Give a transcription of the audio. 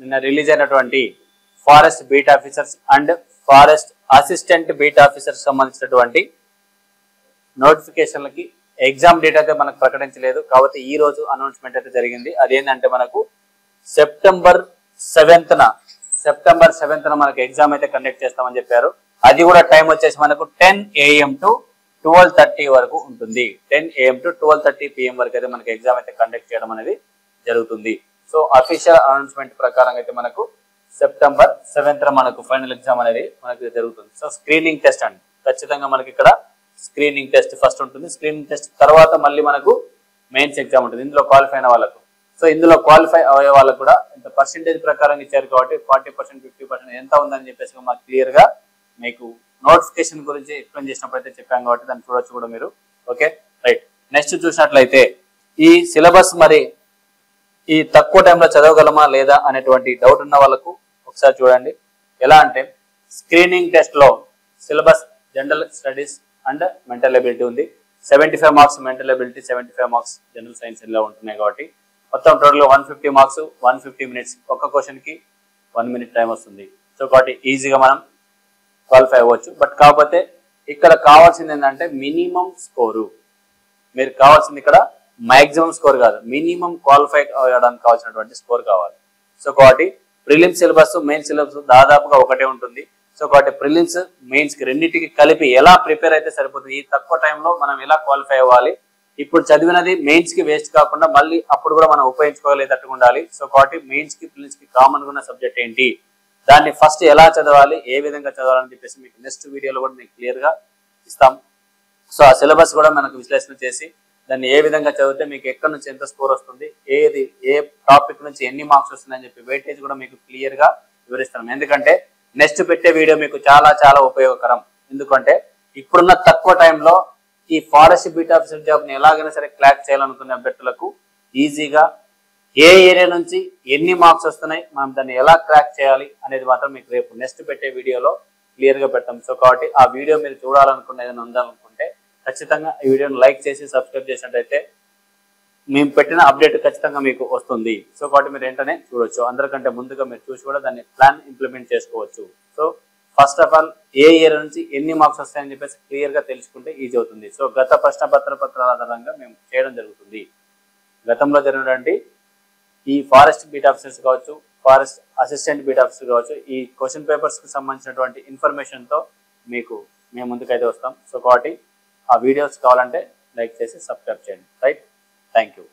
నిన్న రిలీజ్ అయినటువంటి forest beat officers and forest assistant beat officers సంబంధించినటువంటి నోటిఫికేషన్లకి ఎగ్జామ్ డేట్ అయితే మనకు ప్రకటించలేదు కాబట్టి ఈ రోజు అనౌన్స్మెంట్ అయితే జరిగింది. అదేంటంటే మనకు సెప్టెంబర్ 7న మనకు ఎగ్జామ్ అయితే కండక్ట్ చేస్తామని చెప్పారు. అది కూడా టైం వచ్చేసి మనకు 10 AM to 12:30 వరకు ఉంటుంది. 10 AM to 12:30 PM వరకు అయితే మనకి ఎగ్జామ్ అయితే కండక్ట్ చేయడం అనేది జరుగుతుంది. సో అఫీషియల్ అనౌన్స్మెంట్ ప్రకారం అయితే మనకు సెప్టెంబర్ 7న మనకు ఫైనల్ ఎగ్జామ్ అనేది మనకు జరుగుతుంది. సో స్క్రీనింగ్ టెస్ట్ అండి, ఖచ్చితంగా మనకి ఇక్కడ స్క్రీనింగ్ టెస్ట్ ఫస్ట్ ఉంటుంది. స్క్రీనింగ్ టెస్ట్ తర్వాత మళ్ళీ మనకు మెయిన్స్ ఎగ్జామ్ ఉంటుంది ఇందులో క్వాలిఫై అయిన వాళ్ళకు. సో ఇందులో క్వాలిఫై అయ్యే వాళ్ళకు కూడా ఇంత పర్సెంటేజ్ ప్రకారం ఇచ్చారు కాబట్టి 40%, 50% ఎంత ఉందని చెప్పేసి మాకు క్లియర్ గా మీకు నోటిఫికేషన్ గురించి ఎక్స్ప్లెయిన్ చేసినప్పుడు అయితే చెప్పాం కాబట్టి దాన్ని చూడొచ్చు కూడా మీరు. Okay right. నెక్స్ట్ చూసినట్లయితే ఈ సిలబస్ మరి ఈ తక్కువ టైంలో చదవగలమా లేదా అనేటువంటి డౌట్ ఉన్న వాళ్ళకు ఒకసారి చూడండి. ఎలా అంటే స్క్రీనింగ్ టెస్ట్ లో syllabus general studies and mental ability ఉంది. 75 marks mental ability, 75 marks general science ఇలా ఉంటున్నాయి కాబట్టి మొత్తం టోటల్ 150 మార్క్స్, 150 మినిట్స్. ఒక్క క్వశ్చన్ కి 1 మినిట్ టైం వస్తుంది. సో కాబట్టి ఈజీగా మనం క్వాలిఫై అవ్వచ్చు. బట్ కాకపోతే ఇక్కడ కావాల్సింది ఏంటంటే మినిమం స్కోరు. మీరు కావాల్సింది ఇక్కడ మాక్సిమం స్కోర్ కాదు, మినిమం క్వాలిఫై అవ్వడానికి కావాల్సినటువంటి స్కోర్ కావాలి. సో కాబట్టి ప్రిలిమ్స్ సిలబస్, మెయిన్ సిలబస్ దాదాపుగా ఒకటే ఉంటుంది. సో కాబట్టి ప్రిలిమ్స్, మెయిన్స్ కి రెండింటికి కలిపి ఎలా ప్రిపేర్ అయితే సరిపోతుంది. ఈ తక్కువ టైంలో మనం ఎలా క్వాలిఫై అవ్వాలి, ఇప్పుడు చదివినది మెయిన్స్ కి వేస్ట్ కాకుండా మళ్ళీ అప్పుడు కూడా మనం ఉపయోగించుకోగలిగేటట్టుగా ఉండాలి. సో కాబట్టి మెయిన్స్ కి ప్రిలిమ్స్ కి కామన్ గా ఉన్న సబ్జెక్ట్ ఏంటి, దాన్ని ఫస్ట్ ఎలా చదవాలి, ఏ విధంగా చదవాలని చెప్పేసి మీకు నెక్స్ట్ వీడియోలో కూడా మీకు క్లియర్ గా ఇస్తాం. సో ఆ సిలబస్ కూడా మనకు విశ్లేషణ చేసి దాన్ని ఏ విధంగా చదివితే మీకు ఎక్కడి నుంచి ఎంత స్కోర్ వస్తుంది, ఏ టాపిక్ నుంచి ఎన్ని మార్క్స్ వస్తుందని చెప్పి వెయిటేజ్ కూడా మీకు క్లియర్ గా వివరిస్తాం. ఎందుకంటే నెక్స్ట్ పెట్టే వీడియో మీకు చాలా చాలా ఉపయోగకరం. ఎందుకంటే ఇప్పుడున్న తక్కువ టైంలో ఈ ఫారెస్ట్ బీట్ ఆఫీసర్ జాబ్ ని ఎలాగైనా సరే క్లాక్ చేయాలనుకునే అభ్యర్థులకు ఈజీగా ఏ ఏరియా నుంచి ఎన్ని మార్క్స్ వస్తున్నాయి, మనం దాన్ని ఎలా క్రాక్ చేయాలి అనేది మాత్రం మీకు రేపు నెక్స్ట్ పెట్టే వీడియోలో క్లియర్ గా పెడతాం. సో కాబట్టి ఆ వీడియో మీరు చూడాలనుకున్న ఏదైనా ఉండాలనుకుంటే ఖచ్చితంగా ఈ వీడియోని లైక్ చేసి సబ్స్క్రైబ్ చేసినట్టయితే మేము పెట్టిన అప్డేట్ ఖచ్చితంగా మీకు వస్తుంది. సో కాబట్టి మీరు వెంటనే చూడొచ్చు. అందరికంటే ముందుగా మీరు చూసి కూడా దాన్ని ప్లాన్ ఇంప్లిమెంట్ చేసుకోవచ్చు. So first of all A year నుంచి ఎన్ని మార్క్స్ వస్తాయని చెప్పేసి క్లియర్ గా తెలుసుకుంటే ఈజీ అవుతుంది. సో గత ప్రశ్న పత్రాల ఆధారంగా మేము చేయడం జరుగుతుంది. గతంలో జరిగినటువంటి ఈ ఫారెస్ట్ బీట్ ఆఫీసర్స్ కావచ్చు, ఫారెస్ట్ అసిస్టెంట్ బీట్ ఆఫీసర్ కావచ్చు, ఈ క్వశ్చన్ పేపర్స్ కి సంబంధించినటువంటి ఇన్ఫర్మేషన్ తో మీకు మేము ముందుకైతే వస్తాం. సో కాబట్టి ఆ వీడియోస్ కావాలంటే లైక్ చేసి సబ్స్క్రైబ్ చేయండి. Right, thank you.